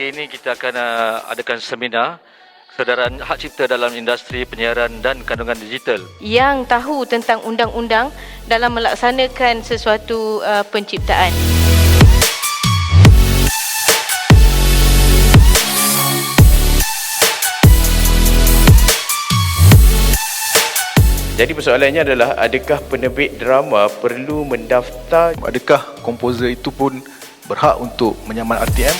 hari ini kita akan adakan seminar kesedaran hak cipta dalam industri penyiaran dan kandungan digital. Yang tahu tentang undang-undang dalam melaksanakan sesuatu penciptaan. Jadi persoalannya adalah, adakah penerbit drama perlu mendaftar? Adakah komposer itu pun berhak untuk menyaman RTM?